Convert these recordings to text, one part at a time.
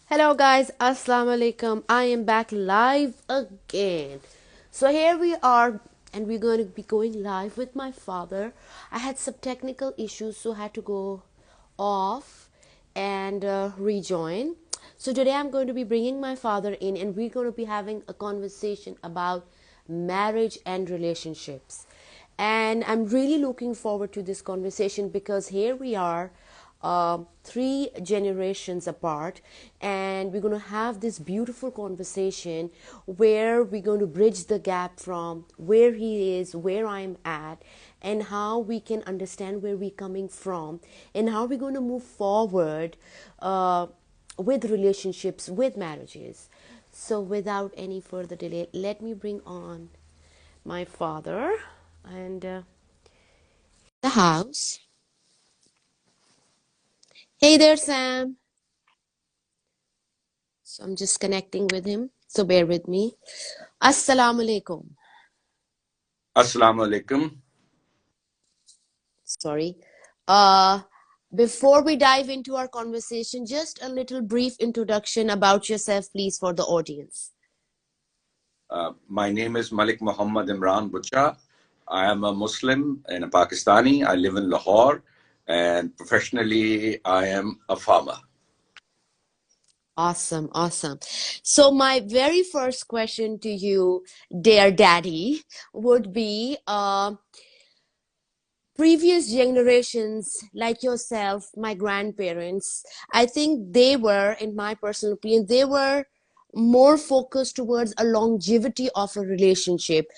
Hello guys, Assalamu alaikum. I am back live again. So here we are and we're going to be going live with my father. I had some technical issues so I had to go off and rejoin. So today I'm going to be bringing my father in and we're going to be having a conversation about marriage and relationships. And I'm really looking forward to this conversation because here we are, three generations apart, and we're going to have this beautiful conversation where we're going to bridge the gap from where he is, where I'm at, and how we can understand where we're coming from, and how we're going to move forward with relationships, with marriages. So, without any further delay, let me bring on my father and the house. Hey there, Sam. So I'm just connecting with him. So bear with me. Assalamu alaikum. Assalamu alaikum. Sorry. Uh, Before we dive into our conversation, just a little brief introduction about yourself, please, for the audience. My name is Malik Muhammad Imran Bucha. I am a Muslim and a Pakistani. I live in Lahore, and professionally, I am a farmer. Awesome, awesome. So my very first question to you, dear daddy, would be previous generations like yourself, my grandparents, I think they were, in my personal opinion, they were more focused towards a longevity of a relationship.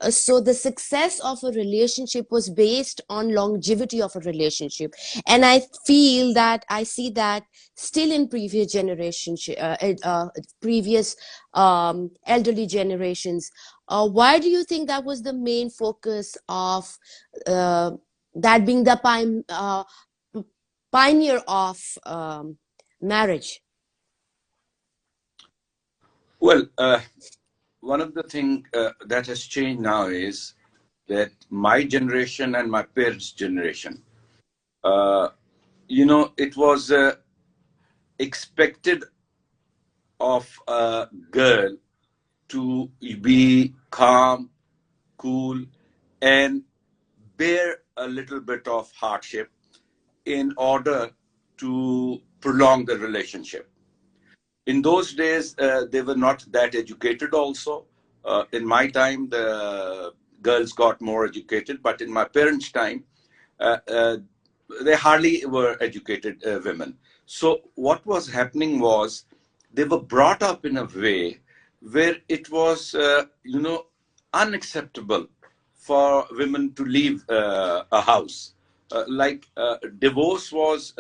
So the success of a relationship was based on longevity of a relationship, and I feel that I see that still in previous generations, previous elderly generations. Why do you think that was the main focus of uh, that being the pioneer of marriage? Well, one of the things that has changed now is that my generation and my parents' generation, uh, it was expected of a girl to be calm, cool, and bear a little bit of hardship in order to prolong the relationship. In those days, they were not that educated, also. In my time, the girls got more educated, but in my parents' time, uh, uh, they hardly were educated women. So, what was happening was they were brought up in a way where it was, unacceptable for women to leave a house. Divorce was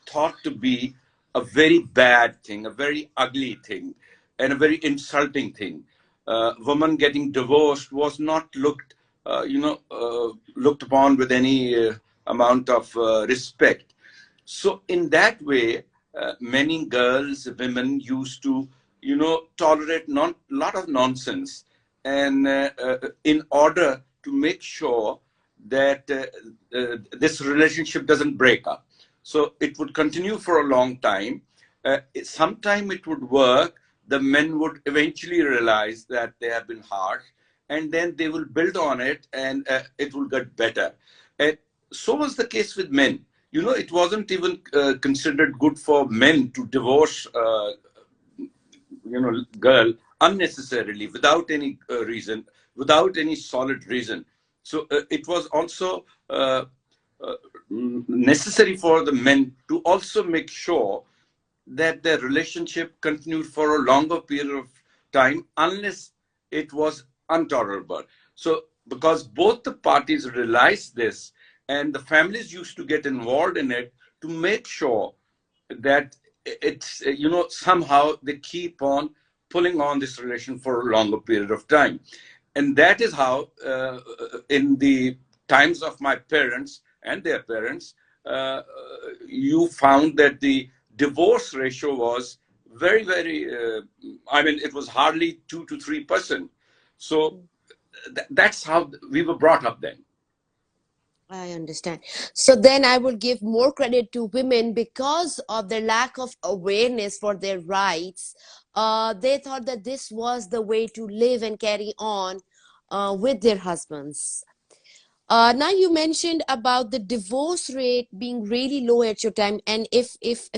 thought to be a very bad thing, a very ugly thing, and a very insulting thing. Woman getting divorced was not looked upon with any amount of respect. So in that way, many girls, women used to, tolerate lot of nonsense, and in order to make sure that this relationship doesn't break up. So it would continue for a long time. Sometime it would work. The men would eventually realize that they have been harsh, and then they will build on it, and it will get better. And so was the case with men. It wasn't even considered good for men to divorce, girl unnecessarily, without any reason, without any solid reason. So it was also uh, necessary for the men to also make sure that their relationship continued for a longer period of time, unless it was intolerable. So, because both the parties realized this, and the families used to get involved in it to make sure that it's, somehow they keep on pulling on this relation for a longer period of time. And that is how, in the times of my parents and their parents, uh, you found that the divorce ratio was very, very, it was hardly 2 to 3%. So that's how we were brought up then. I understand. So then I would give more credit to women because of their lack of awareness for their rights. They thought that this was the way to live and carry on with their husbands. Now you mentioned about the divorce rate being really low at your time, and if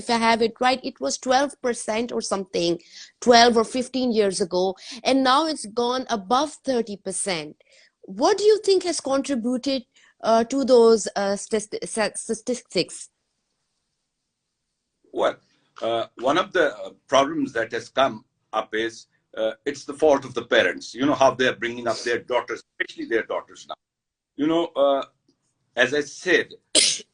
I have it right, it was 12% or something, 12 or 15 years ago, and now it's gone above 30%. What do you think has contributed to those statistics? Well, one of the problems that has come up is it's the fault of the parents. You know how they're bringing up their daughters, especially their daughters now. You know, as I said,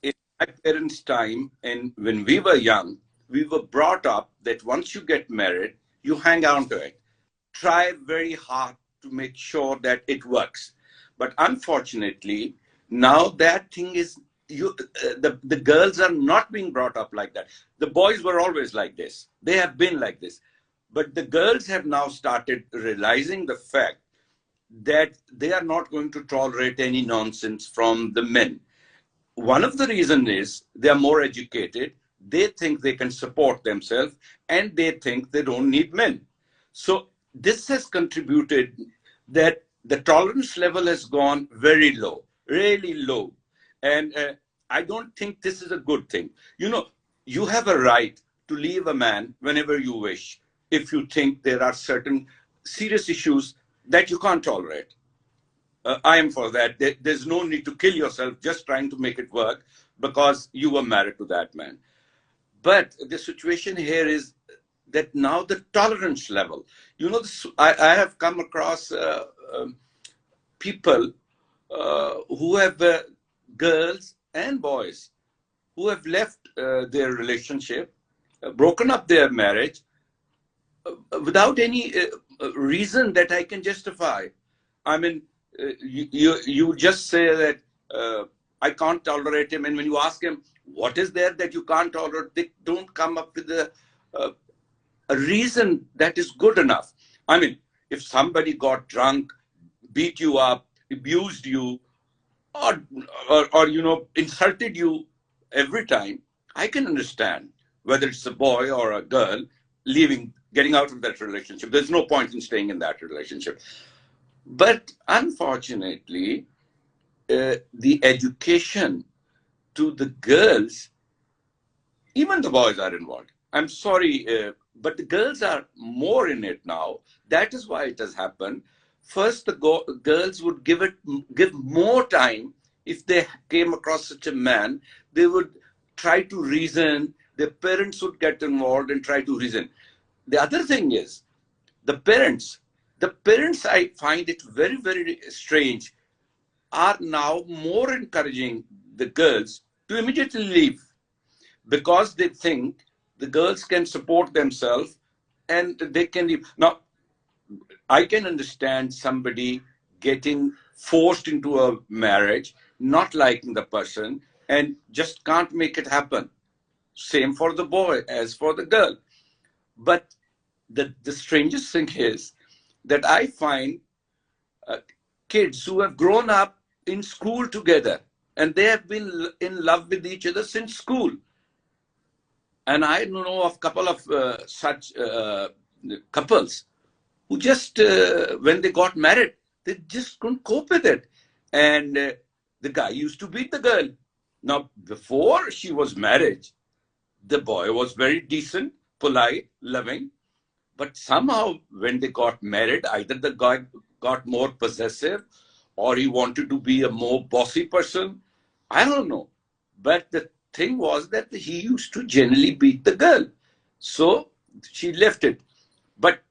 in my parents' time, and when we were young, we were brought up that once you get married, you hang on to it. Try very hard to make sure that it works. But unfortunately, now that thing is the girls are not being brought up like that. The boys were always like this. They have been like this. But the girls have now started realizing the fact that they are not going to tolerate any nonsense from the men. One of the reasons is they are more educated, they think they can support themselves, and they think they don't need men. So this has contributed that the tolerance level has gone very low, really low. And I don't think this is a good thing. You know, you have a right to leave a man whenever you wish if you think there are certain serious issues that you can't tolerate. I am for that. There's no need to kill yourself just trying to make it work because you were married to that man. But the situation here is that now the tolerance level, you know, I have come across people who have girls and boys who have left their relationship, broken up their marriage without any reason that I can justify. I mean, you just say that I can't tolerate him, and when you ask him what is there that you can't tolerate, they don't come up with uh, a reason that is good enough. I mean, if somebody got drunk, beat you up, abused you, or, or you know, insulted you every time, I can understand whether it's a boy or a girl leaving, getting out of that relationship. There's no point in staying in that relationship. But unfortunately, the education to the girls, even the boys are involved. I'm sorry, but the girls are more in it now. That is why it has happened. First, the girls would give more time. If they came across such a man, they would try to reason. Their parents would get involved and try to reason. The other thing is the parents. The parents, I find it very, very strange, are now more encouraging the girls to immediately leave because they think the girls can support themselves and they can leave. Now, I can understand somebody getting forced into a marriage, not liking the person, and just can't make it happen. Same for the boy as for the girl. But the strangest thing is that I find uh, kids who have grown up in school together and they have been in love with each other since school. And I know of a couple of such couples who just, when they got married, they just couldn't cope with it. And the guy used to beat the girl. Now, before she was married, the boy was very decent, polite, loving. But somehow, when they got married, either the guy got more possessive or he wanted to be a more bossy person. I don't know. But the thing was that he used to generally beat the girl. So she left it. But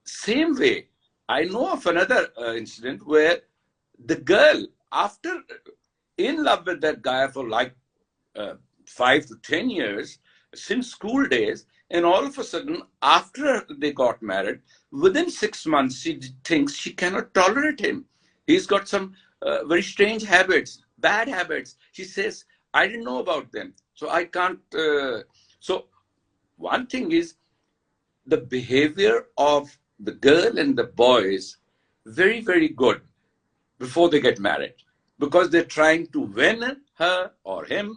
same way, I know of another incident where the girl, after in love with that guy for like uh, 5 to 10 years, since school days, and all of a sudden, after they got married, within 6 months, she thinks she cannot tolerate him. He's got some very strange habits, bad habits. She says, I didn't know about them. So I can't. So, one thing is the behavior of the girl and the boys, very, very good before they get married. because they're trying to win her or him,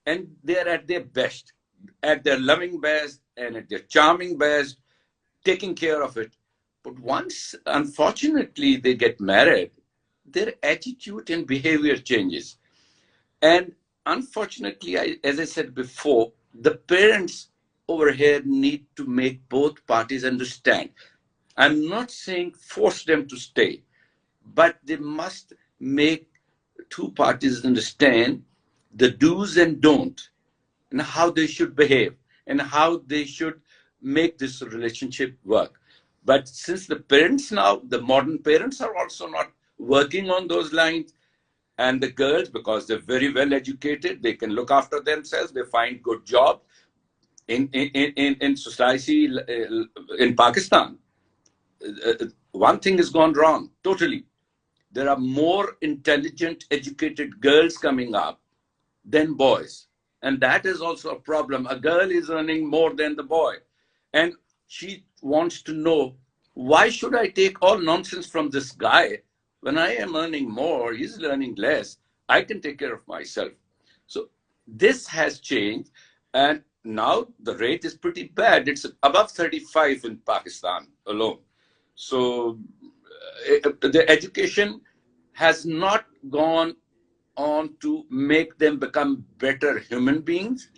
and they're at their best, at their loving best and at their charming best, taking care of it. But once, unfortunately, they get married, their attitude and behavior changes. And unfortunately, as I said before, the parents over here need to make both parties understand. I'm not saying force them to stay, but they must make two parties understand the do's and don'ts and how they should behave and how they should make this relationship work. But since the parents now, the modern parents are also not working on those lines, and the girls, because they're very well educated, they can look after themselves, they find good jobs in society in Pakistan. One thing has gone wrong totally. There are more intelligent, educated girls coming up than boys. And that is also a problem. A girl is earning more than the boy. And she wants to know, why should I take all nonsense from this guy when I am earning more? He's earning less. I can take care of myself. So this has changed. And now the rate is pretty bad. It's above 35 in Pakistan alone. So the education has not gone on to make them become better human beings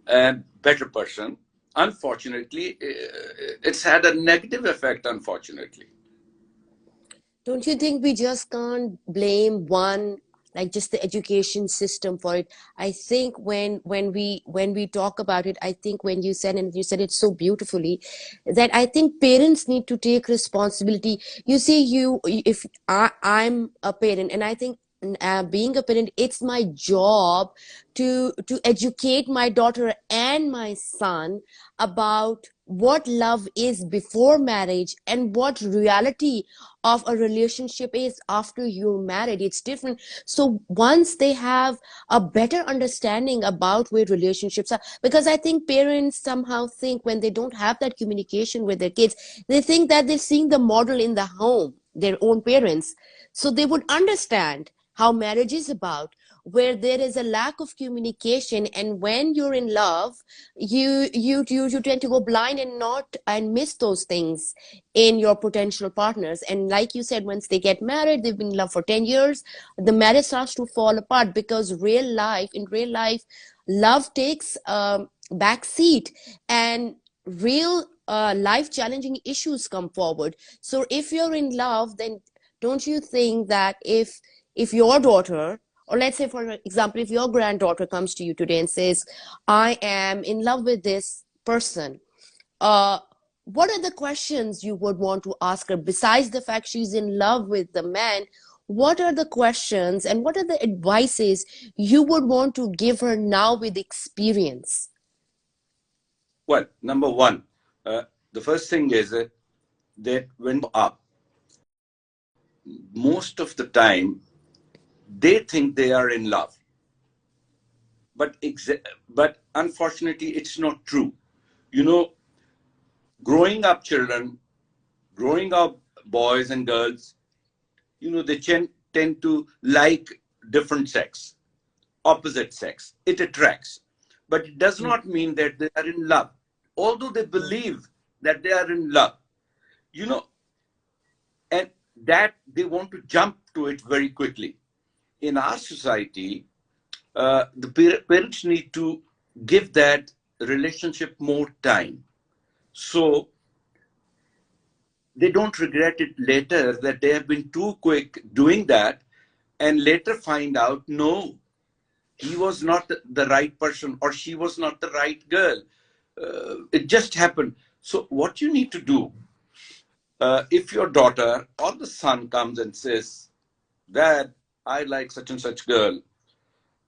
and better person. Unfortunately, it's had a negative effect, unfortunately. Don't you think we just can't blame one, like just the education system for it? I think when we talk about it, I think when you said, and you said it so beautifully, that I think parents need to take responsibility. You see, if I'm a parent, and I think being a parent, it's my job to educate my daughter and my son about what love is before marriage and what reality of a relationship is after you're married. It's different. So once they have a better understanding about where relationships are, because I think parents somehow think when they don't have that communication with their kids, they think that they're seeing the model in the home, their own parents, so they would understand how marriage is about. Where there is a lack of communication, and when you're in love, you tend to go blind and not and miss those things in your potential partners. And like you said, once they get married, they've been in love for 10 years, the marriage starts to fall apart, because in real life, love takes back seat, and real life challenging issues come forward. So if you're in love, then don't you think that if your daughter, or let's say for example, if your granddaughter comes to you today and says, I am in love with this person, uh, what are the questions you would want to ask her besides the fact she's in love with the man? What are the questions and what are the advices you would want to give her now with experience? Well, number one, the first thing is that when up, most of the time they think they are in love, but but unfortunately, it's not true. You know, growing up children, growing up boys and girls, they tend to like different sex, opposite sex. It attracts, but it does not mean that they are in love, although they believe that they are in love, you know, and that they want to jump to it very quickly. In our society, the parents need to give that relationship more time, so they don't regret it later that they have been too quick doing that, and later find out, no, he was not the right person or she was not the right girl. It just happened. So what you need to do, if your daughter or the son comes and says, Dad, I like such and such girl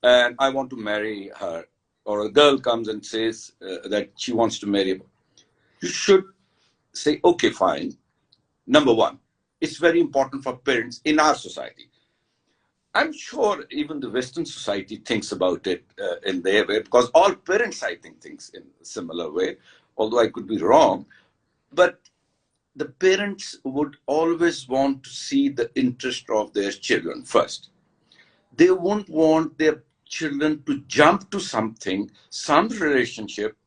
and I want to marry her, or a girl comes and says that she wants to marry, you should say, okay, fine. Number one, it's very important for parents in our society. I'm sure even the Western society thinks about it in their way, because all parents, I thinks in a similar way, although I could be wrong. But the parents would always want to see the interest of their children first. They won't want their children to jump to something, some relationship,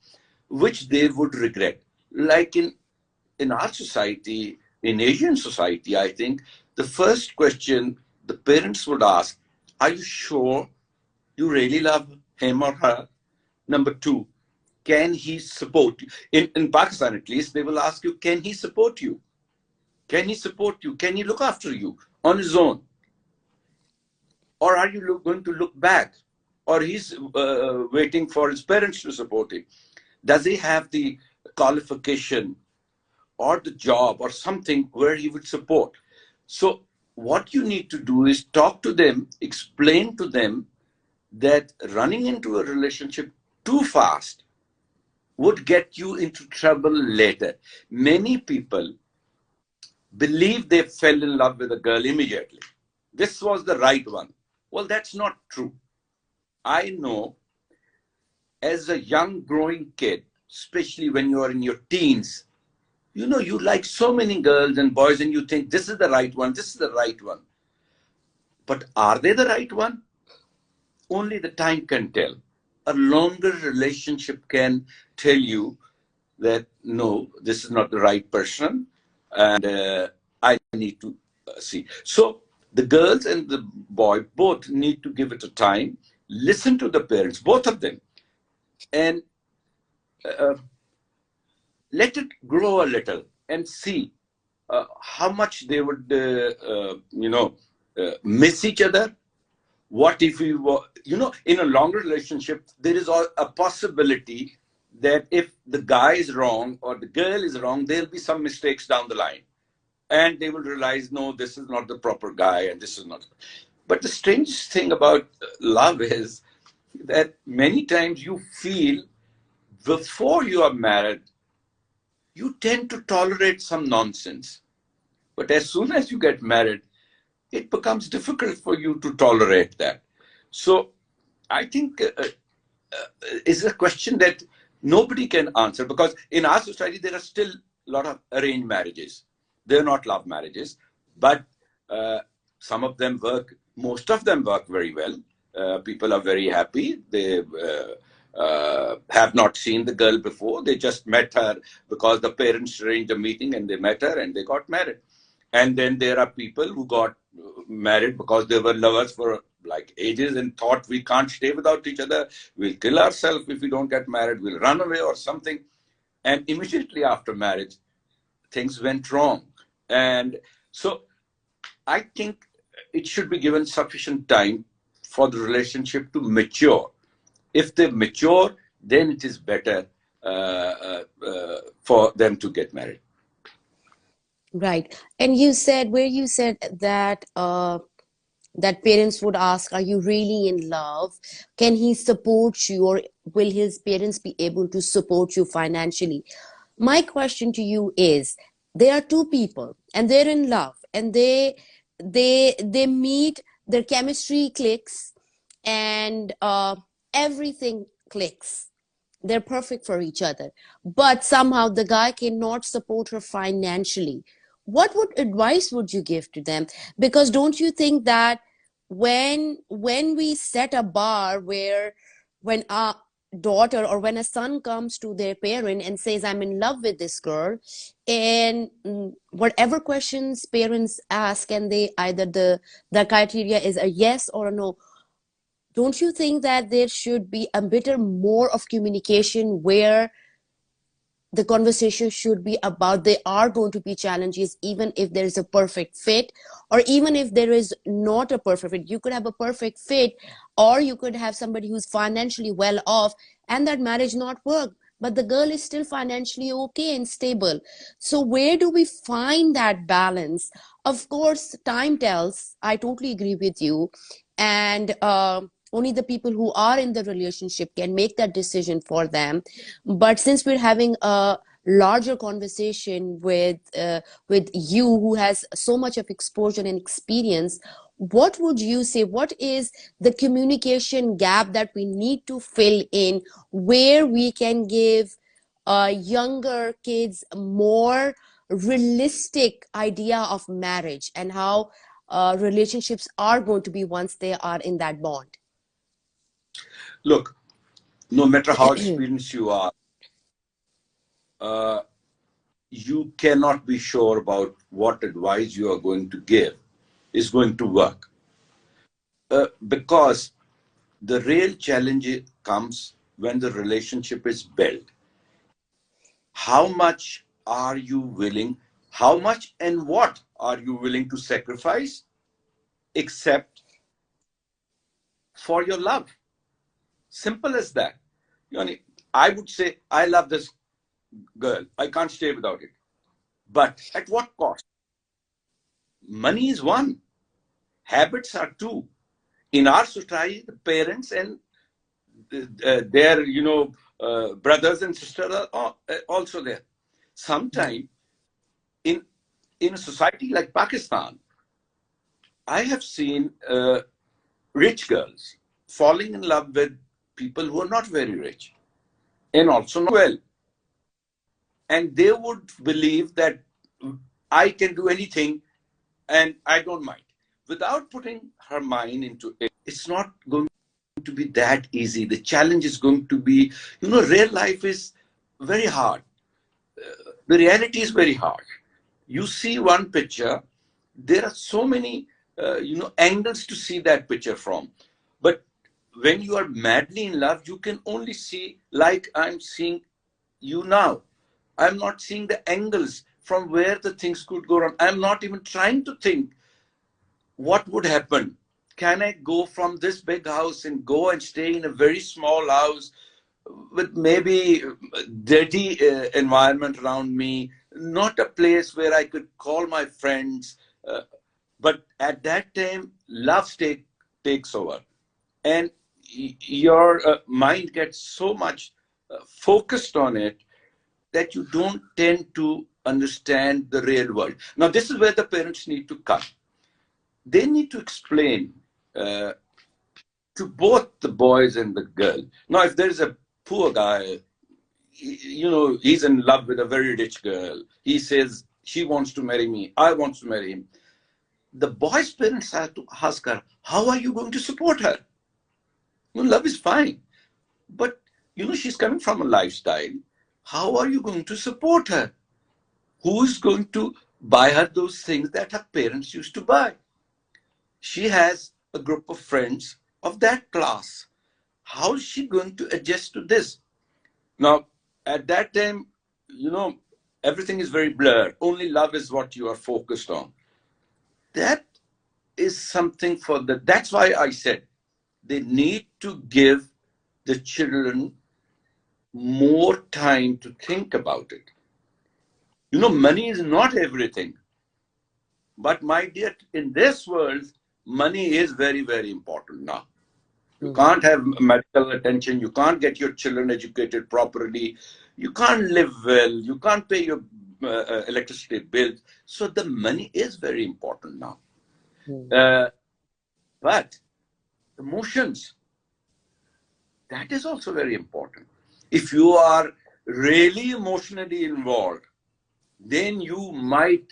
which they would regret. Like in our society, in Asian society, I think the first question the parents would ask, are you sure you really love him or her? Number two, can he support you? In Pakistan, at least, they will ask you, can he support you? Can he support you? Can he look after you on his own? Or are you going to look back? Or he's waiting for his parents to support him? Does he have the qualification or the job or something where he would support? So, what you need to do is talk to them, explain to them that running into a relationship too fast would get you into trouble later. Many people believe they fell in love with a girl immediately. This was the right one. Well, that's not true. I know as a young growing kid, especially when you are in your teens, you like so many girls and boys and you think this is the right one, this is the right one. But are they the right one? Only the time can tell. A longer relationship can tell you that no, this is not the right person, and I need to see. So the girls and the boy both need to give it a time, listen to the parents, both of them, and uh, let it grow a little and see how much they would, miss each other. What if we were, in a longer relationship, there is a possibility that if the guy is wrong or the girl is wrong, there'll be some mistakes down the line. And they will realize, no, this is not the proper guy and this is not. But the strangest thing about love is that many times you feel before you are married, you tend to tolerate some nonsense. But as soon as you get married, it becomes difficult for you to tolerate that. So I think it's a question that nobody can answer, because in our society there are still a lot of arranged marriages. They're not love marriages, but some of them work. Most of them work very well. People are very happy. They have not seen the girl before. They just met her because the parents arranged a meeting and they met her and they got married. And then there are people who got married because they were lovers for like ages and thought we can't stay without each other. We'll kill ourselves if we don't get married. We'll run away or something. And immediately after marriage, things went wrong. And so I think it should be given sufficient time for the relationship to mature. If they mature, then it is better for them to get married. Right. And you said that that parents would ask, are you really in love? Can he support you, or will his parents be able to support you financially? My question to you is, there are two people and they're in love, and they meet, their chemistry clicks, and everything clicks, they're perfect for each other, but somehow the guy cannot support her financially. What would advice would you give to them? Because don't you think that when we set a bar where, when a daughter or when a son comes to their parent and says, I'm in love with this girl, and whatever questions parents ask, and they either the criteria is a yes or a no, don't you think that there should be a bit more of communication, where the conversation should be about, there are going to be challenges even if there is a perfect fit, or even if there is not a perfect fit? You could have a perfect fit, or you could have somebody who's financially well off and that marriage not work, but the girl is still financially okay and stable. So where do we find that balance? Of course time tells, I totally agree with you, and only the people who are in the relationship can make that decision for them. But since we're having a larger conversation with you, who has so much of exposure and experience, what would you say, what is the communication gap that we need to fill in, where we can give younger kids more realistic idea of marriage, and how relationships are going to be once they are in that bond? Look, no matter how experienced you are, uh, you cannot be sure about what advice you are going to give is going to work. Because the real challenge comes when the relationship is built. How much are you willing, how much and what are you willing to sacrifice, except for your love? Simple as that. You know, I would say, I love this girl. I can't stay without it. But at what cost? Money is one. Habits are two. In our society, the parents and their, brothers and sisters are also there. Sometimes in a society like Pakistan, I have seen rich girls falling in love with people who are not very rich and also not well. And they would believe that I can do anything and I don't mind. Without putting her mind into it, it's not going to be that easy. The challenge is going to be, real life is very hard. The reality is very hard. You see one picture, there are so many, angles to see that picture from. But when you are madly in love, you can only see like I'm seeing you now. I'm not seeing the angles from where the things could go wrong. I'm not even trying to think what would happen. Can I go from this big house and go and stay in a very small house with maybe dirty environment around me, not a place where I could call my friends. But at that time, love takes over. And your mind gets so much focused on it that you don't tend to understand the real world. Now, this is where the parents need to come. They need to explain uh, to both the boys and the girl. Now, if there's a poor guy, he's in love with a very rich girl. He says, she wants to marry me. I want to marry him. The boy's parents have to ask her, how are you going to support her? Love is fine. But, she's coming from a lifestyle. How are you going to support her? Who is going to buy her those things that her parents used to buy? She has a group of friends of that class. How is she going to adjust to this? Now, at that time, everything is very blurred. Only love is what you are focused on. That is something that's why I said they need to give the children more time to think about it. Money is not everything. But my dear, in this world, money is very, very important now. You can't have medical attention. You can't get your children educated properly. You can't live well. You can't pay your electricity bill. So the money is very important now. But emotions, that is also very important. If you are really emotionally involved, then you might,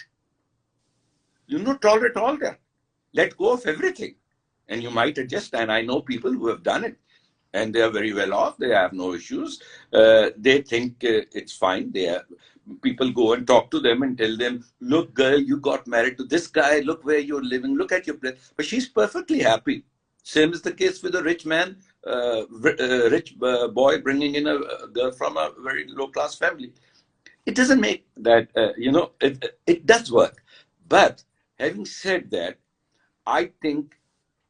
tolerate all that. Let go of everything. And you might adjust. And I know people who have done it. And they are very well off. They have no issues. They think it's fine. People go and talk to them and tell them, look, girl, you got married to this guy. Look where you're living. Look at your place. But she's perfectly happy. Same is the case with a rich man, rich boy bringing in a girl from a very low-class family. It doesn't make that, it does work. But having said that, I think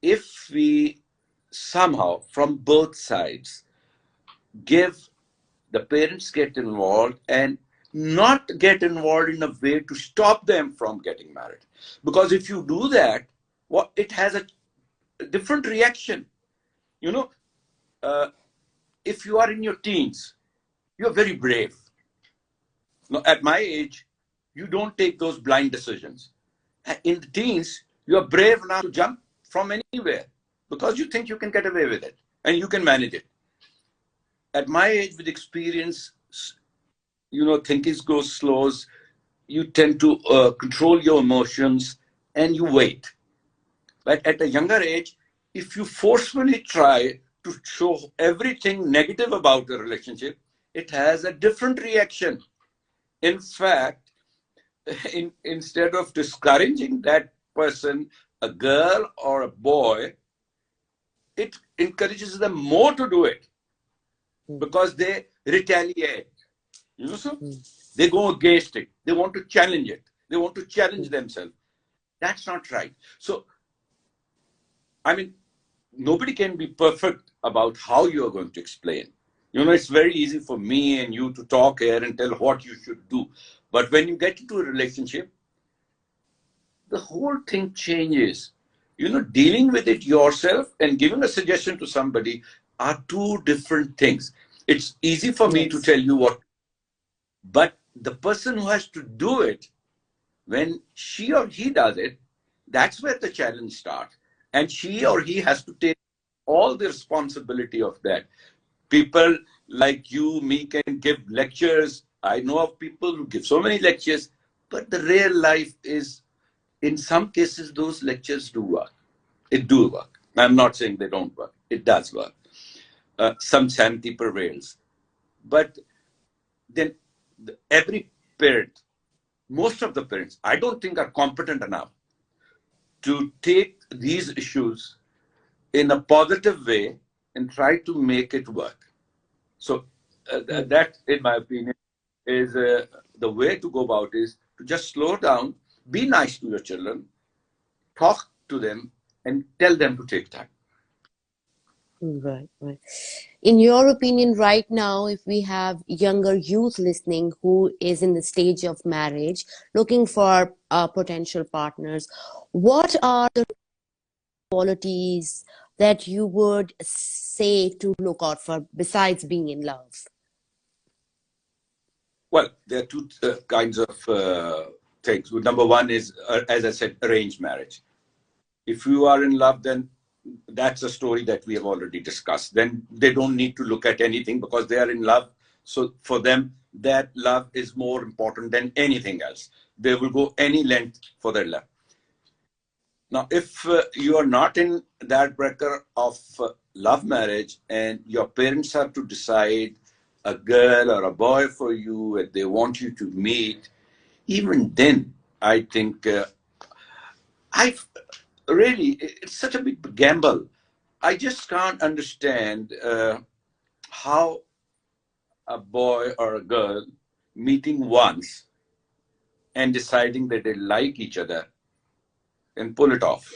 if we somehow, from both sides, the parents get involved and not get involved in a way to stop them from getting married. Because if you do that, it has a different reaction. If you are in your teens, you're very brave. Now, at my age, you don't take those blind decisions. In the teens, you're brave enough to jump from anywhere because you think you can get away with it and you can manage it. At my age, with experience, thinking goes slow. You tend to control your emotions and you wait. But at a younger age, if you forcefully try to show everything negative about a relationship, it has a different reaction. In fact, instead of discouraging that person, a girl or a boy, it encourages them more to do it because they retaliate. So they go against it. They want to challenge it. They want to challenge themselves. That's not right. So, I mean, nobody can be perfect about how you are going to explain. It's very easy for me and you to talk here and tell what you should do. But when you get into a relationship, the whole thing changes. Dealing with it yourself and giving a suggestion to somebody are two different things. It's easy for me to Yes. tell you what, but the person who has to do it, when she or he does it, that's where the challenge starts. And she or he has to take all the responsibility of that. People like you, me can give lectures. I know of people who give so many lectures, but the real life is, in some cases, those lectures do work. It do work. I'm not saying they don't work. It does work. Some sanity prevails. But then every parent, most of the parents, I don't think are competent enough to take these issues in a positive way and try to make it work. So that, in my opinion, is the way to go about is to just slow down, be nice to your children, talk to them, and tell them to take time. Right, right. In your opinion, right now, if we have younger youth listening who is in the stage of marriage, looking for potential partners, what are the qualities that you would say to look out for besides being in love? Well, there are two kinds of things. Number one is, as I said, arranged marriage. If you are in love, then that's a story that we have already discussed. Then they don't need to look at anything because they are in love. So for them, that love is more important than anything else. They will go any length for their love. Now, if you are not in that bracket of love marriage and your parents have to decide a girl or a boy for you and they want you to meet, even then, I think I really, it's such a big gamble. I just can't understand how a boy or a girl meeting once and deciding that they like each other and pull it off.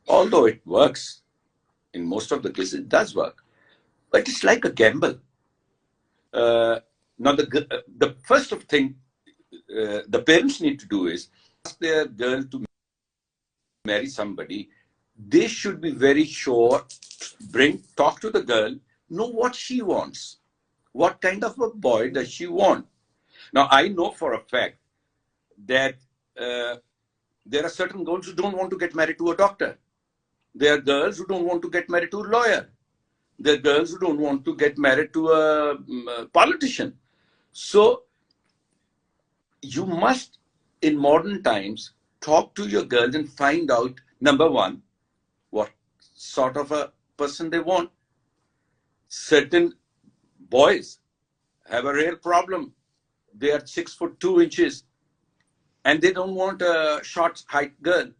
Although it works, in most of the cases, it does work. But it's like a gamble. Now, the first of thing the parents need to do is ask their girl to marry somebody. They should be very sure, talk to the girl, know what she wants. What kind of a boy does she want? Now, I know for a fact that there are certain girls who don't want to get married to a doctor. There are girls who don't want to get married to a lawyer. There are girls who don't want to get married to a politician. So you must, in modern times, talk to your girls and find out, number one, what sort of a person they want. Certain boys have a real problem. They are 6'2" and they don't want a short height girl.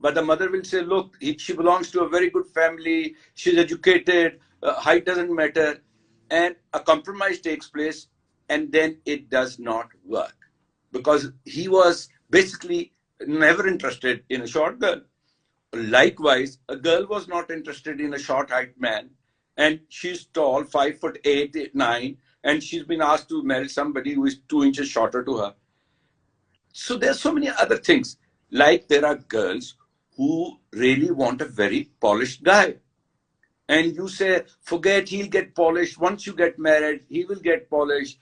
But the mother will say, look, she belongs to a very good family, she's educated, height doesn't matter. And a compromise takes place, and then it does not work. Because he was basically never interested in a short girl. Likewise, a girl was not interested in a short height man, and she's tall, 5'8", 9, and she's been asked to marry somebody who is 2 inches shorter to her. So there's so many other things. Like there are girls who really want a very polished guy. And you say, forget, he'll get polished. Once you get married, he will get polished.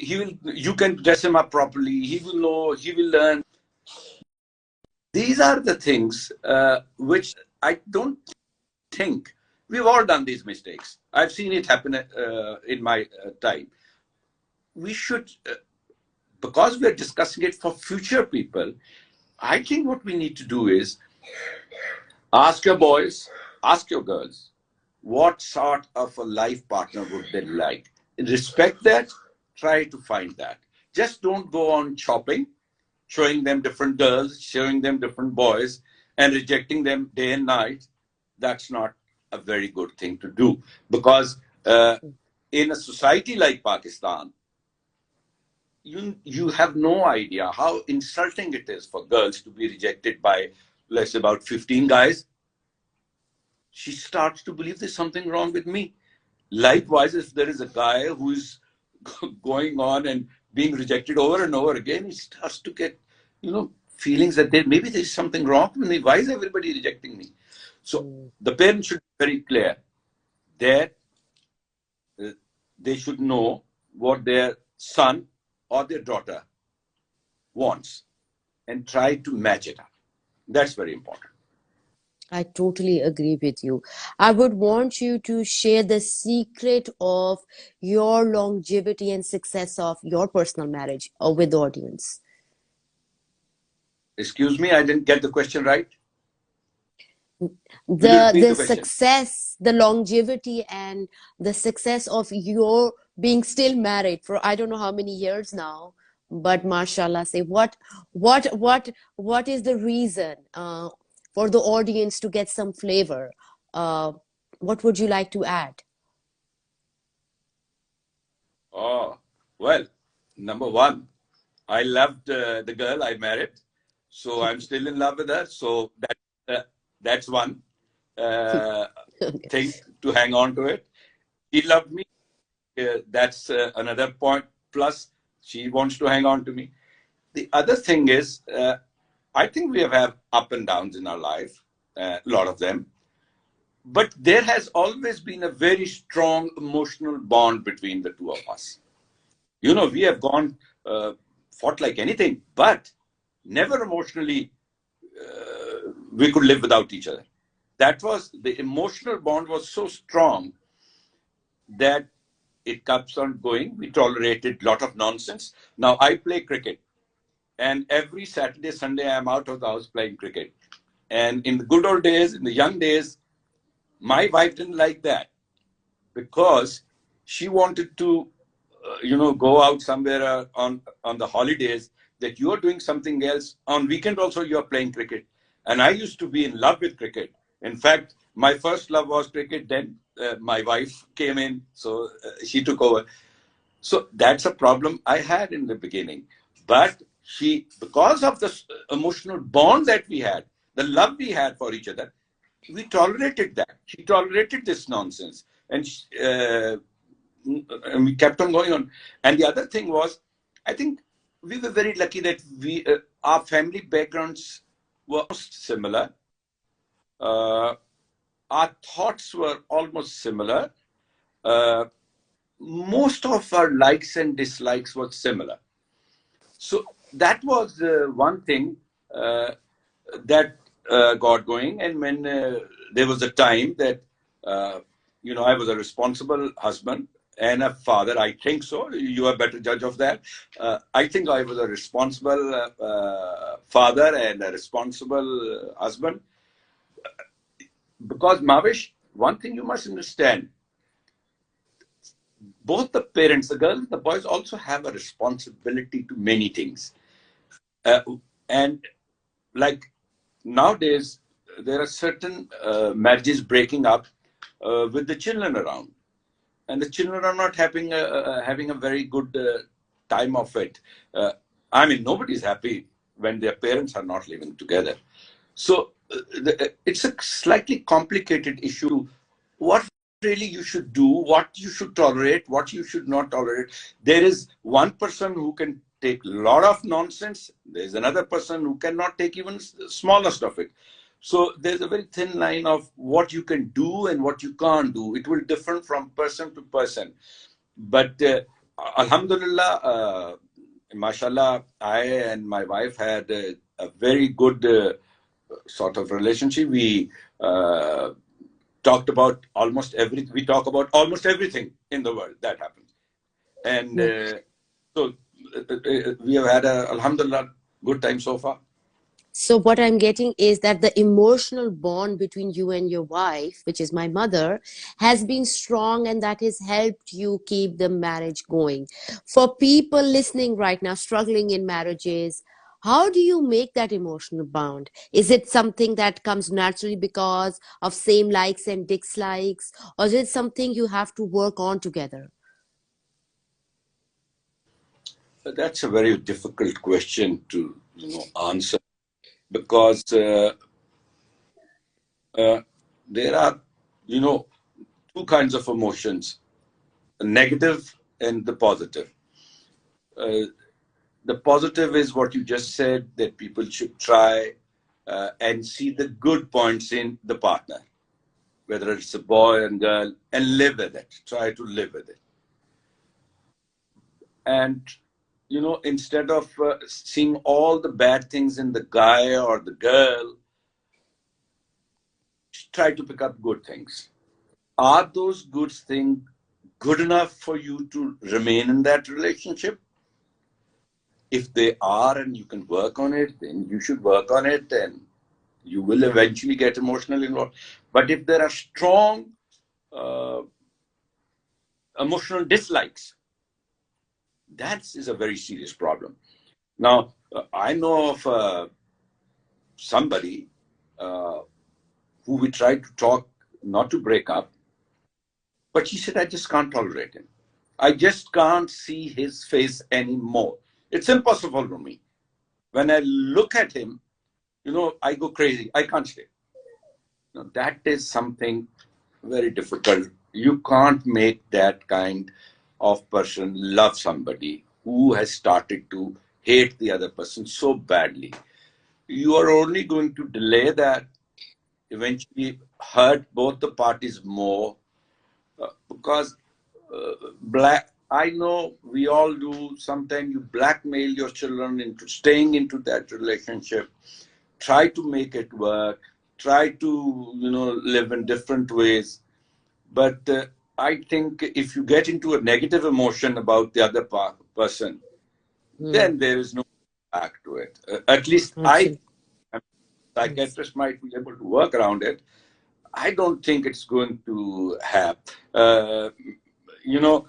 You can dress him up properly. He will know, he will learn. These are the things which I don't think we've all done these mistakes. I've seen it happen in my time. We should, because we're discussing it for future people, I think what we need to do is ask your boys, ask your girls, what sort of a life partner would they like? Respect that, try to find that. Just don't go on shopping, showing them different girls, showing them different boys, and rejecting them day and night. That's not a very good thing to do. Because in a society like Pakistan, you have no idea how insulting it is for girls to be rejected by, let's say, about 15 guys. She starts to believe there's something wrong with me. Likewise, if there is a guy who is going on and being rejected over and over again, he starts to get, feelings that maybe there's something wrong with me. Why is everybody rejecting me? So the parents should be very clear that they should know what their son or their daughter wants and try to match it up. That's very important. I totally agree with you. I would want you to share the secret of your longevity and success of your personal marriage with the audience. Excuse me, I didn't get the question right. Will you the repeat the the question? success, the longevity, and the success of your being still married for I don't know how many years now, but mashallah, say what is the reason for the audience to get some flavor? What would you like to add? Oh, well, number one, I loved the girl I married, so I'm still in love with her. So that's one uh, Okay. thing to hang on to it. She loved me. That's another point. Plus, she wants to hang on to me. The other thing is, I think we have had up and downs in our life, a lot of them. But there has always been a very strong emotional bond between the two of us. We have gone, fought like anything, but never emotionally we could live without each other. That was the emotional bond was so strong that it keeps on going. We tolerated a lot of nonsense. Now I play cricket, and every Saturday, Sunday, I am out of the house playing cricket. And in the good old days, in the young days, my wife didn't like that because she wanted to, go out somewhere on the holidays. That you are doing something else on weekend. Also, you are playing cricket, and I used to be in love with cricket. In fact, my first love was cricket. Then my wife came in, so she took over. So that's a problem I had in the beginning. But because of the emotional bond that we had, the love we had for each other, we tolerated that. She tolerated this nonsense. And we kept on going on. And the other thing was, I think we were very lucky that our family backgrounds were almost similar. Uh, our thoughts were almost similar. Uh, Most of our likes and dislikes were similar. So that was one thing uh, that got going. And when there was a time that, I was a responsible husband and a father, I think so. You are a better judge of that. I think I was a responsible father and a responsible husband. Because, Mavish, one thing you must understand, both the parents, the girls, the boys also have a responsibility to many things. Uh, and like nowadays, there are certain marriages breaking up with the children around, and the children are not having a very good time of it. Uh, I mean, nobody's happy when their parents are not living together. So it's a slightly complicated issue. What really you should do, what you should tolerate, what you should not tolerate. There is one person who can take a lot of nonsense. There's another person who cannot take even the smallest of it. So there's a very thin line of what you can do and what you can't do. It will differ from person to person. But Alhamdulillah, mashallah, I and my wife had a very good sort of relationship. We talked about almost everything. We talk about almost everything in the world that happens. And Yeah. so we have had a, alhamdulillah, good time so far. So what I'm getting is that the emotional bond between you and your wife, which is my mother, has been strong, and that has helped you keep the marriage going. For people listening right now, struggling in marriages, how do you make that emotional bond? Is it something that comes naturally because of same likes and dislikes, or is it something you have to work on together? That's a very difficult question to answer, because uh, there are you know two kinds of emotions: the negative and the positive. Uh, the positive is what you just said, that people should try and see the good points in the partner, whether it's a boy and girl, and live with it. Try to live with it. And, instead of seeing all the bad things in the guy or the girl, try to pick up good things. Are those good things good enough for you to remain in that relationship? If they are and you can work on it, then you should work on it, and you will eventually get emotionally involved. But if there are strong uh, emotional dislikes, that is a very serious problem. Now, I know of somebody uh, who we tried to talk not to break up, but she said, I just can't tolerate him. I just can't see his face anymore. It's impossible for me. When I look at him, I go crazy. I can't stay. Now, that is something very difficult. You can't make that kind of person love somebody who has started to hate the other person so badly. You are only going to delay that, eventually hurt both the parties more, because black. I know we all do. Sometimes you blackmail your children into staying into that relationship. Try to make it work. Try to live in different ways. But I think if you get into a negative emotion about the other person, Hmm. then there is no back to it. At least Absolutely. Yes. psychiatrist might be able to work around it. I don't think it's going to happen. You know,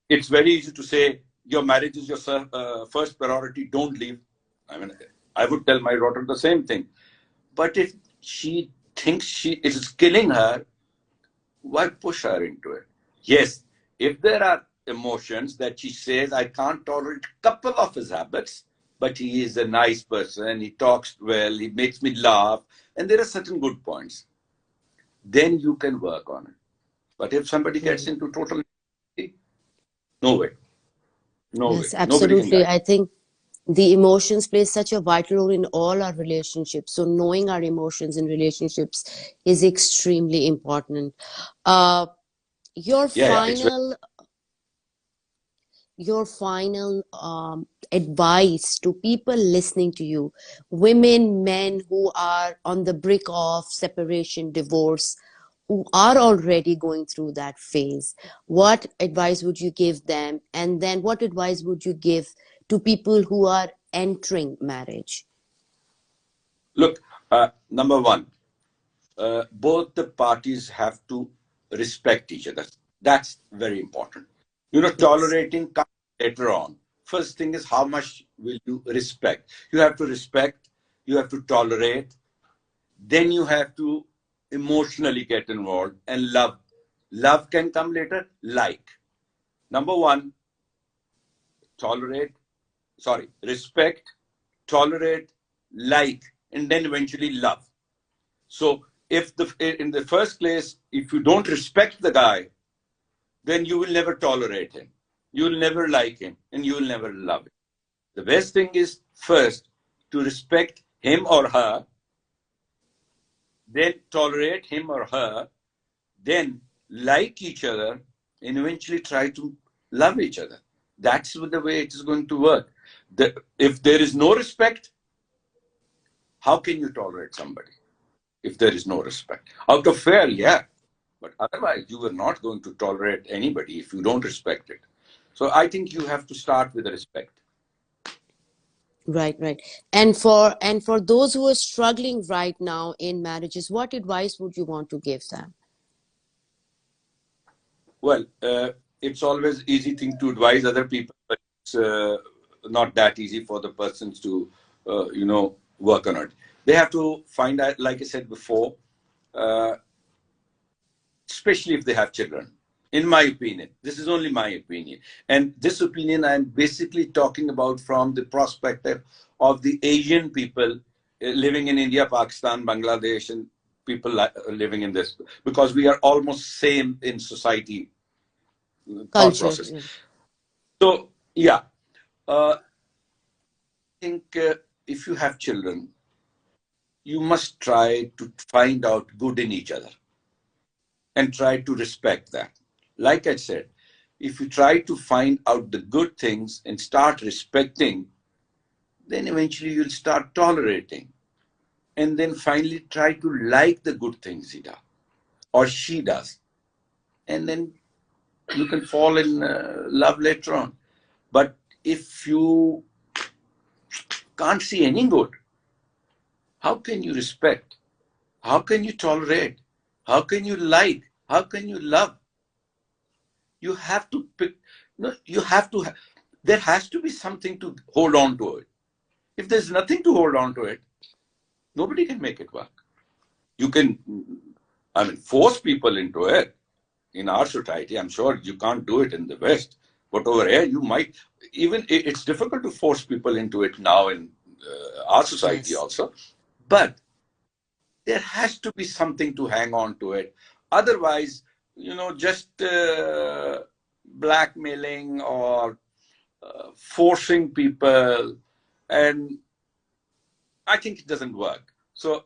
it's very easy to say your marriage is your first priority. Don't leave. I mean, I would tell my daughter the same thing. But if she thinks it is killing her, why push her into it? Yes, if there are emotions that she says, I can't tolerate a couple of his habits, but he is a nice person, he talks well, he makes me laugh, and there are certain good points, then you can work on it. But if somebody gets Hmm. into total, no way, no way, Yes, nobody can absolutely. guide. I think the emotions play such a vital role in all our relationships. So knowing our emotions in relationships is extremely important. Uh, your Yeah, yeah, it's very. final advice to people listening to you, women, men who are on the brink of separation, divorce, who are already going through that phase, what advice would you give them? And then what advice would you give to people who are entering marriage? Look, number one, both the parties have to respect each other. That's very important. Yes. Tolerating comes later on. First thing is, how much will you respect? You have to respect, you have to tolerate, then you have to emotionally get involved and love. Love can come later, like. Number one, tolerate, sorry, respect, tolerate, like, and then eventually love. So if in the first place, if you don't respect the guy, then you will never tolerate him. You will never like him, and you will never love him. The best thing is first to respect him or her, then tolerate him or her, then like each other, and eventually try to love each other. That's the way it is going to work. If there is no respect, how can you tolerate somebody? If there is no respect. Out of fear, yeah. But otherwise, you are not going to tolerate anybody if you don't respect it. So I think you have to start with respect. Right, right. And for those who are struggling right now in marriages, what advice would you want to give them? Well, it's always easy thing to advise other people, but it's not that easy for the persons to, work on it. They have to find out, like I said before, uh, especially if they have children. In my opinion, this is only my opinion, and this opinion I'm basically talking about from the perspective of the Asian people living in India, Pakistan, Bangladesh, and people living in this, because we are almost same in society thought Culture. process. Yeah. So yeah, I think if you have children, you must try to find out good in each other and try to respect that. Like I said, if you try to find out the good things and start respecting, then eventually you'll start tolerating. And then finally try to like the good things he does or she does. And then you can fall in love later on. But if you can't see any good, how can you respect? How can you tolerate? How can you like? How can you love? You have to pick. No, you have to. There has to be something to hold on to it. If there's nothing to hold on to it, nobody can make it work. You can, I mean, force people into it in our society. I'm sure you can't do it in the West, but over here you might. Even it's difficult to force people into it now in our society Yes. also. But there has to be something to hang on to it. Otherwise, just blackmailing or forcing people, and I think it doesn't work. So,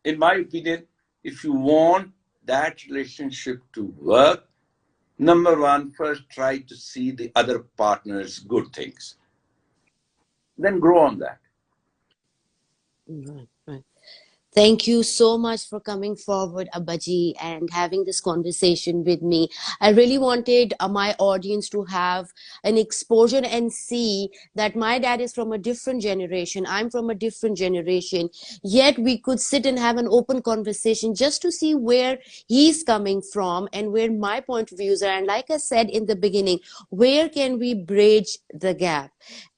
in my opinion, if you want that relationship to work, number one, first try to see the other partner's good things, then grow on that. Right, right. Thank you so much for coming forward, Abaji, and having this conversation with me. I really wanted my audience to have an exposure and see that my dad is from a different generation. I'm from a different generation. Yet we could sit and have an open conversation just to see where he's coming from and where my point of views are. And like I said in the beginning, where can we bridge the gap?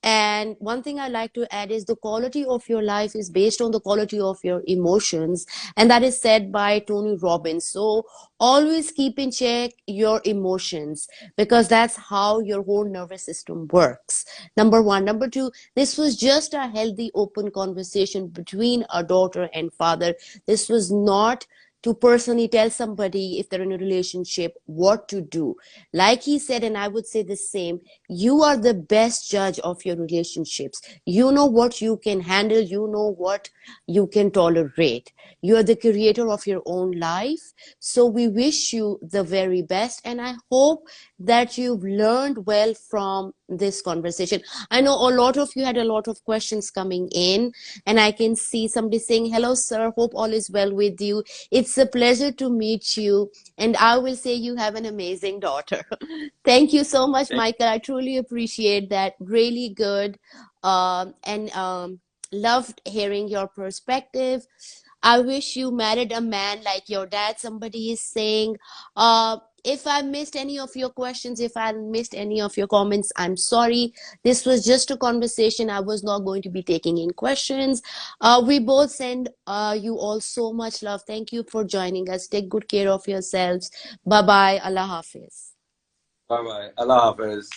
And one thing I like to add is the quality of your life is based on the quality of your emotions. And that is said by Tony Robbins. So always keep in check your emotions because that's how your whole nervous system works. Number one. Number two, this was just a healthy, open conversation between a daughter and father. This was not to personally tell somebody if they're in a relationship what to do. Like he said, and I would say the same, you are the best judge of your relationships. You know what you can handle, you know what you can tolerate. You are the creator of your own life. So we wish you the very best, and I hope that you've learned well from this conversation. I know a lot of you had a lot of questions coming in, and I can see somebody saying, "Hello, sir. Hope all is well with you. It's a pleasure to meet you." And I will say, you have an amazing daughter. Thank you so much, Michael. I truly appreciate that. Really good. And loved hearing your perspective. I wish you married a man like your dad. Somebody is saying, if I missed any of your questions, if I missed any of your comments, I'm sorry. This was just a conversation. I was not going to be taking in questions. We both send you all so much love. Thank you for joining us. Take good care of yourselves. Bye bye. Allah Hafiz. Bye bye. Allah Hafiz.